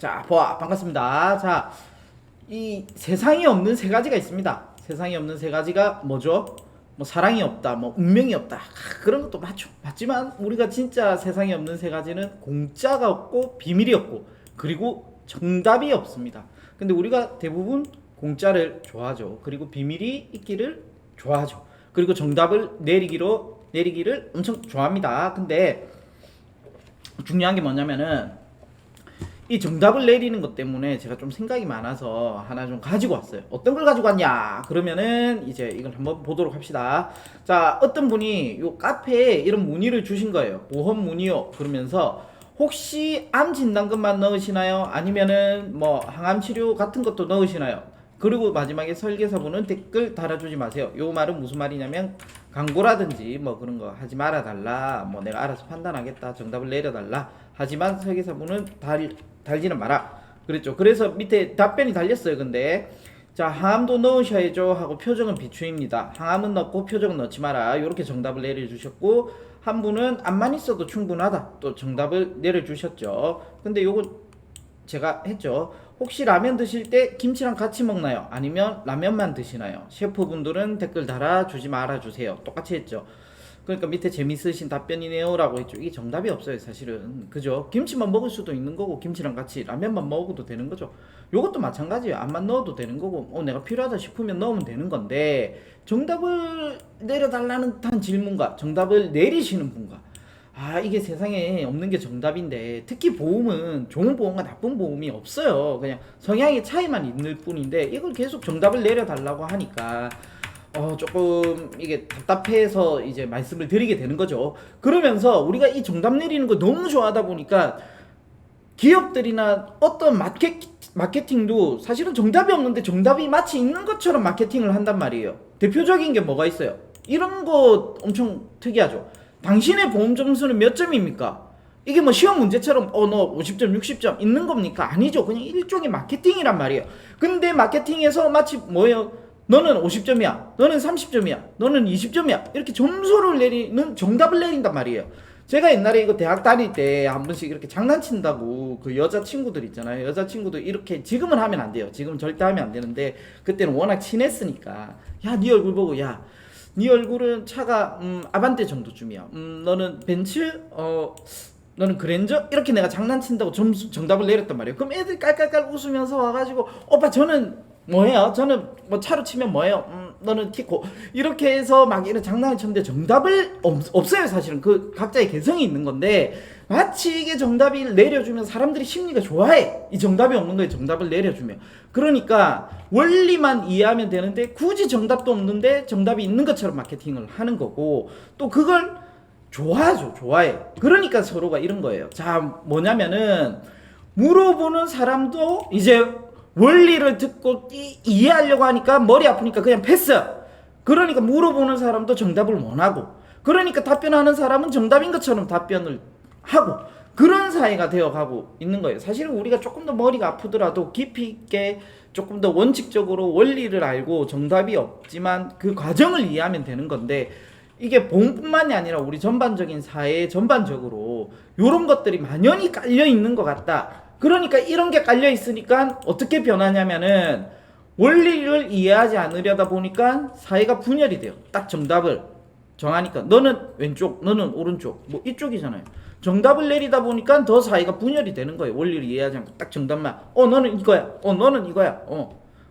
자, 반갑습니다. 자, 이 세상에 없는 세 가지가 있습니다. 세상에 없는 세 가지가 뭐죠? 뭐 사랑이 없다, 뭐 운명이 없다. 그런 것도 맞죠. 맞지만 우리가 진짜 세상에 없는 세 가지는 공짜가 없고 비밀이 없고 그리고 정답이 없습니다. 근데 우리가 대부분 공짜를 좋아하죠. 그리고 비밀이 있기를 좋아하죠. 그리고 정답을 내리기를 엄청 좋아합니다. 근데 중요한 게 뭐냐면은 이 정답을 내리는 것 때문에 제가 좀 생각이 많아서 하나 좀 가지고 왔어요. 어떤 걸 가지고 왔냐? 그러면은 이제 이걸 한번 보도록 합시다. 자, 어떤 분이 요 카페에 이런 문의를 주신 거예요. 보험 문의요. 그러면서 혹시 암 진단금만 넣으시나요? 아니면은 뭐 항암 치료 같은 것도 넣으시나요? 그리고 마지막에 설계사분은 댓글 달아주지 마세요. 요 말은 무슨 말이냐면 광고라든지 뭐 그런 거 하지 말아 달라. 뭐 내가 알아서 판단하겠다. 정답을 내려달라. 하지만 설계사분은 달지는 마라. 그랬죠. 그래서 밑에 답변이 달렸어요. 근데 자, 항암도 넣으셔야죠 하고 표정은 비추입니다. 항암은 넣고 표정은 넣지 마라. 이렇게 정답을 내려주셨고, 한 분은 암만 있어도 충분하다. 또 정답을 내려주셨죠. 근데 요거 제가 했죠. 혹시 라면 드실 때 김치랑 같이 먹나요? 아니면 라면만 드시나요? 셰프분들은 댓글 달아주지 말아주세요. 똑같이 했죠. 그러니까 밑에 재밌으신 답변이네요 라고 했죠. 이게 정답이 없어요 사실은. 그죠? 김치만 먹을 수도 있는 거고 김치랑 같이 라면만 먹어도 되는 거죠. 요것도 마찬가지예요. 암만 넣어도 되는 거고 내가 필요하다 싶으면 넣으면 되는 건데, 정답을 내려달라는 단 질문과 정답을 내리시는 분과 이게 세상에 없는 게 정답인데, 특히 보험은 좋은 보험과 나쁜 보험이 없어요. 그냥 성향의 차이만 있을 뿐인데 이걸 계속 정답을 내려달라고 하니까 조금 이게 답답해서 이제 말씀을 드리게 되는 거죠. 그러면서 우리가 이 정답 내리는 거 너무 좋아하다 보니까 기업들이나 어떤 마케팅도 사실은 정답이 없는데 정답이 마치 있는 것처럼 마케팅을 한단 말이에요. 대표적인 게 뭐가 있어요? 이런 거 엄청 특이하죠. 당신의 보험 점수는 몇 점입니까? 이게 뭐 시험 문제처럼 너 50점 60점 있는 겁니까? 아니죠. 그냥 일종의 마케팅이란 말이에요. 근데 마케팅에서 마치 뭐예요? 너는 50점이야, 너는 30점이야, 너는 20점이야, 이렇게 점수를 내리는 정답을 내린단 말이에요. 제가 옛날에 이거 대학 다닐 때 한 번씩 이렇게 장난친다고 그 여자친구들 있잖아요. 여자친구들 이렇게 지금은 하면 안 돼요. 지금 절대 하면 안 되는데 그때는 워낙 친했으니까, 야, 네 얼굴 보고, 야, 네 얼굴은 차가 아반떼 정도쯤이야. 너는 벤츠, 너는 그랜저? 이렇게 내가 장난친다고 정답을 내렸단 말이에요. 그럼 애들 깔깔깔 웃으면서 와가지고, 오빠 저는 뭐예요? 저는 뭐 차로 치면 뭐예요? 너는 티코. 이렇게 해서 막 이런 장난을 쳤는데 정답을 없어요. 사실은 그 각자의 개성이 있는 건데, 마치 이게 정답을 내려주면 사람들이 심리가 좋아해. 이 정답이 없는 거에 정답을 내려주면. 그러니까 원리만 이해하면 되는데 굳이 정답도 없는데 정답이 있는 것처럼 마케팅을 하는 거고, 또 그걸 좋아하죠. 좋아해. 그러니까 서로가 이런 거예요. 자, 뭐냐면은 물어보는 사람도 이제 원리를 듣고 이해하려고 하니까 머리 아프니까 그냥 패스. 그러니까 물어보는 사람도 정답을 원하고, 그러니까 답변하는 사람은 정답인 것처럼 답변을 하고, 그런 사이가 되어가고 있는 거예요. 사실은 우리가 조금 더 머리가 아프더라도 깊이 있게 조금 더 원칙적으로 원리를 알고 정답이 없지만 그 과정을 이해하면 되는 건데, 이게 보험뿐만이 아니라 우리 전반적인 사회 전반적으로 이런 것들이 만연히 깔려 있는 것 같다. 그러니까 이런 게 깔려 있으니까 어떻게 변하냐면은 원리를 이해하지 않으려다 보니까 사회가 분열이 돼요. 딱 정답을 정하니까 너는 왼쪽, 너는 오른쪽, 뭐 이쪽이잖아요. 정답을 내리다 보니까 더 사회가 분열이 되는 거예요. 원리를 이해하지 않고 딱 정답만, 너는 이거야, 너는 이거야,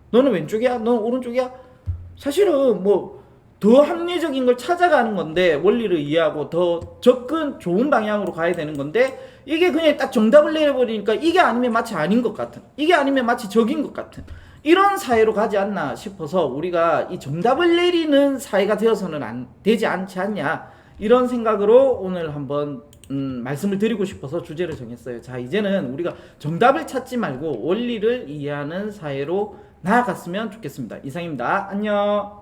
너는 왼쪽이야, 너는 오른쪽이야. 사실은 뭐 더 합리적인 걸 찾아가는 건데, 원리를 이해하고 더 접근 좋은 방향으로 가야 되는 건데, 이게 그냥 딱 정답을 내려버리니까 이게 아니면 마치 아닌 것 같은, 이게 아니면 마치 적인 것 같은 이런 사회로 가지 않나 싶어서, 우리가 이 정답을 내리는 사회가 되어서는 되지 않지 않냐, 이런 생각으로 오늘 한번 말씀을 드리고 싶어서 주제를 정했어요. 자, 이제는 우리가 정답을 찾지 말고 원리를 이해하는 사회로 나아갔으면 좋겠습니다. 이상입니다. 안녕.